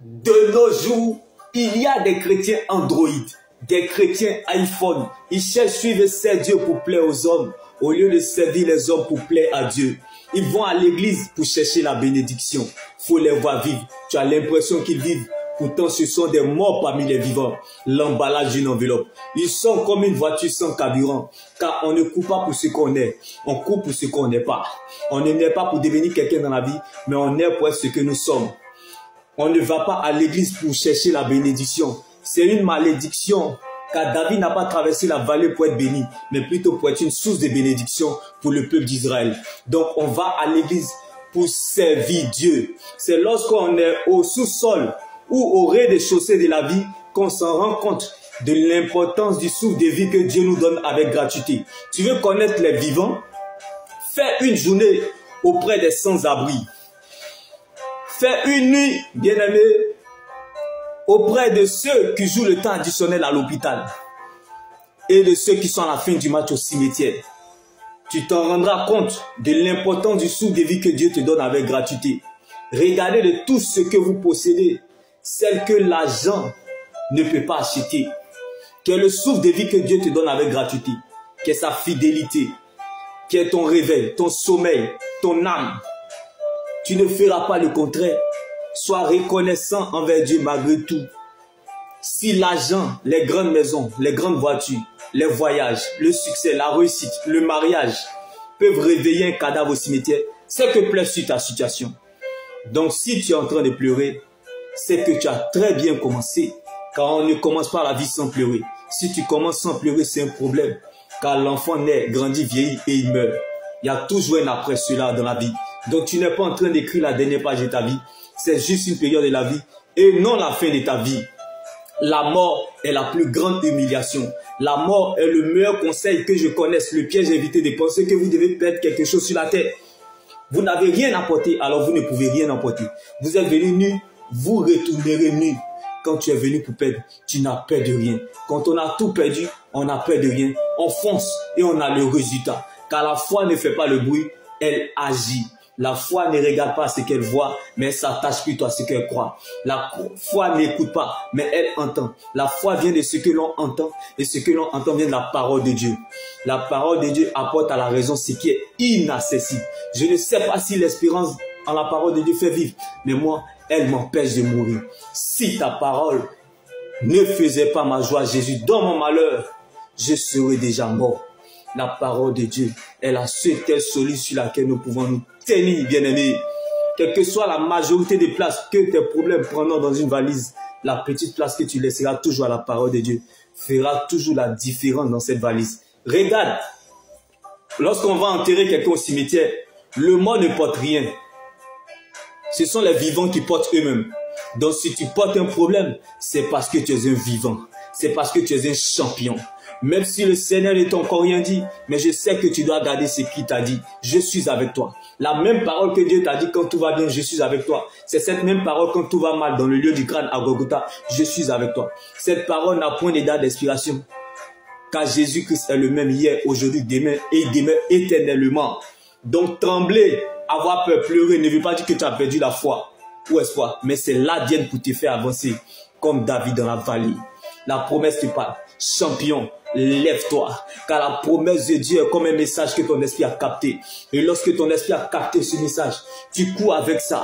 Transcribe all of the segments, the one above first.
De nos jours, il y a des chrétiens Android, des chrétiens iPhone. Ils cherchent à suivre ces dieux pour plaire aux hommes, au lieu de servir les hommes pour plaire à Dieu. Ils vont à l'église pour chercher la bénédiction. Il faut les voir vivre. Tu as l'impression qu'ils vivent. Pourtant, ce sont des morts parmi les vivants. L'emballage d'une enveloppe. Ils sont comme une voiture sans carburant. Car on ne court pas pour ce qu'on est. On court pour ce qu'on n'est pas. On ne naît pas pour devenir quelqu'un dans la vie, mais on est pour être ce que nous sommes. On ne va pas à l'église pour chercher la bénédiction. C'est une malédiction. Car David n'a pas traversé la vallée pour être béni, mais plutôt pour être une source de bénédiction pour le peuple d'Israël. Donc on va à l'église pour servir Dieu. C'est lorsqu'on est au sous-sol ou au rez-de-chaussée de la vie qu'on s'en rend compte de l'importance du souffle de vie que Dieu nous donne avec gratuité. Tu veux connaître les vivants? Fais une journée auprès des sans-abri. Fais une nuit, bien-aimé, auprès de ceux qui jouent le temps additionnel à l'hôpital et de ceux qui sont à la fin du match au cimetière. Tu t'en rendras compte de l'importance du souffle de vie que Dieu te donne avec gratuité. Regardez de tout ce que vous possédez, celle que l'argent ne peut pas acheter, qui est le souffle de vie que Dieu te donne avec gratuité, qui est sa fidélité, qui est ton réveil, ton sommeil, ton âme. Tu ne feras pas le contraire. Sois reconnaissant envers Dieu malgré tout. Si l'argent, les grandes maisons, les grandes voitures, les voyages, le succès, la réussite, le mariage peuvent réveiller un cadavre au cimetière, c'est que plaît sur ta situation. Donc si tu es en train de pleurer, c'est que tu as très bien commencé. Car on ne commence pas la vie sans pleurer. Si tu commences sans pleurer, c'est un problème. Car l'enfant naît, grandit, vieillit et il meurt. Il y a toujours un après cela dans la vie. Donc tu n'es pas en train d'écrire la dernière page de ta vie. C'est juste une période de la vie et non la fin de ta vie. La mort est la plus grande humiliation. La mort est le meilleur conseil que je connaisse. Le piège évité de penser que vous devez perdre quelque chose sur la terre. Vous n'avez rien apporté, alors vous ne pouvez rien emporter. Vous êtes venu nu, vous retournerez nu. Quand tu es venu pour perdre, tu n'as peur de rien. Quand on a tout perdu, on n'a peur de rien. On fonce et on a le résultat. Car la foi ne fait pas le bruit, elle agit. La foi ne regarde pas ce qu'elle voit, mais elle s'attache plutôt à ce qu'elle croit. La foi n'écoute pas, mais elle entend. La foi vient de ce que l'on entend, et ce que l'on entend vient de la parole de Dieu. La parole de Dieu apporte à la raison ce qui est inaccessible. Je ne sais pas si l'espérance en la parole de Dieu fait vivre, mais moi, elle m'empêche de mourir. Si ta parole ne faisait pas ma joie, Jésus, dans mon malheur, je serais déjà mort. La parole de Dieu est la seule solide sur laquelle nous pouvons nous tenir, bien-aimés. Quelle que soit la majorité des places que tes problèmes prendront dans une valise, la petite place que tu laisseras toujours à la parole de Dieu fera toujours la différence dans cette valise. Regarde, lorsqu'on va enterrer quelqu'un au cimetière, le mort ne porte rien. Ce sont les vivants qui portent eux-mêmes. Donc si tu portes un problème, c'est parce que tu es un vivant. C'est parce que tu es un champion. Même si le Seigneur ne t'a encore rien dit, mais je sais que tu dois garder ce qu'il t'a dit. Je suis avec toi. La même parole que Dieu t'a dit quand tout va bien, je suis avec toi. C'est cette même parole quand tout va mal dans le lieu du crâne à Golgotha, je suis avec toi. Cette parole n'a point de date d'expiration. Car Jésus-Christ est le même hier, aujourd'hui, demain et demain éternellement. Donc trembler, avoir peur, pleurer ne veut pas dire que tu as perdu la foi ou espoir, mais c'est l'ADN pour te faire avancer comme David dans la vallée. La promesse te parle. Champion, lève-toi, car la promesse de Dieu est comme un message que ton esprit a capté. Et lorsque ton esprit a capté ce message, tu cours avec ça,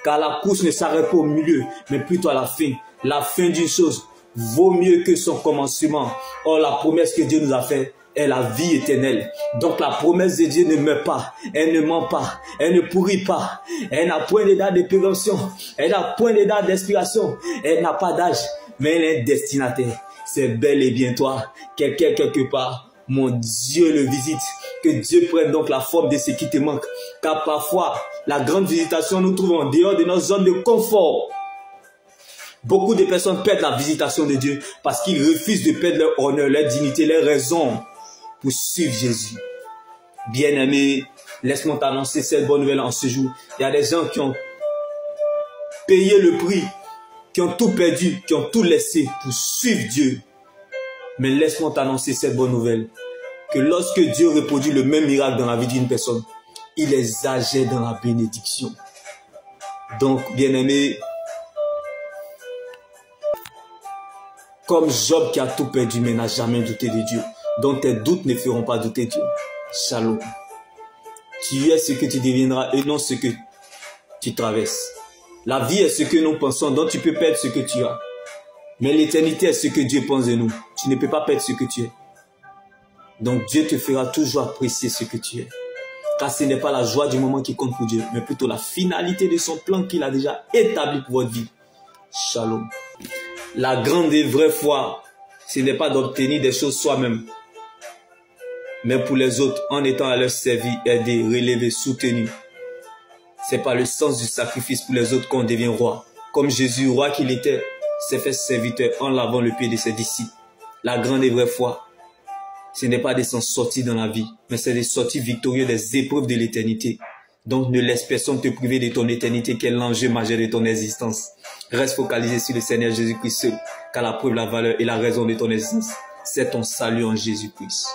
car la course ne s'arrête pas au milieu, mais plutôt à la fin. La fin d'une chose vaut mieux que son commencement. Or, la promesse que Dieu nous a faite est la vie éternelle. Donc la promesse de Dieu ne meurt pas, elle ne ment pas, elle ne pourrit pas, elle n'a point de date de péremption, elle n'a point de date d'expiration, elle n'a pas d'âge, mais elle est destinataire. C'est bel et bien toi, quelqu'un quelque part, mon Dieu le visite. Que Dieu prenne donc la forme de ce qui te manque. Car parfois, la grande visitation nous trouve en dehors de notre zone de confort. Beaucoup de personnes perdent la visitation de Dieu parce qu'ils refusent de perdre leur honneur, leur dignité, leur raison pour suivre Jésus. Bien-aimé, laisse-moi t'annoncer cette bonne nouvelle en ce jour. Il y a des gens qui ont payé le prix, qui ont tout perdu, qui ont tout laissé pour suivre Dieu. Mais laisse-moi t'annoncer cette bonne nouvelle. Que lorsque Dieu reproduit le même miracle dans la vie d'une personne, il les agit dans la bénédiction. Donc, bien-aimé, Comme Job qui a tout perdu mais n'a jamais douté de Dieu. Donc tes doutes ne feront pas douter Dieu. Shalom. Tu es ce que tu deviendras et non ce que tu traverses. La vie est ce que nous pensons, donc tu peux perdre ce que tu as. Mais l'éternité est ce que Dieu pense de nous. Tu ne peux pas perdre ce que tu es. Donc Dieu te fera toujours apprécier ce que tu es. Car ce n'est pas la joie du moment qui compte pour Dieu, mais plutôt la finalité de son plan qu'il a déjà établi pour votre vie. Shalom. La grande et vraie foi, ce n'est pas d'obtenir des choses soi-même, mais pour les autres, en étant à leur service, aidé, relevé, soutenu. C'est par le sens du sacrifice pour les autres qu'on devient roi. Comme Jésus, roi qu'il était, s'est fait serviteur en lavant le pied de ses disciples. La grande et vraie foi, ce n'est pas de s'en sortir dans la vie, mais c'est de sortir victorieux des épreuves de l'éternité. Donc ne laisse personne te priver de ton éternité qui est l'enjeu majeur de ton existence. Reste focalisé sur le Seigneur Jésus-Christ seul, car la preuve, la valeur et la raison de ton existence, c'est ton salut en Jésus-Christ.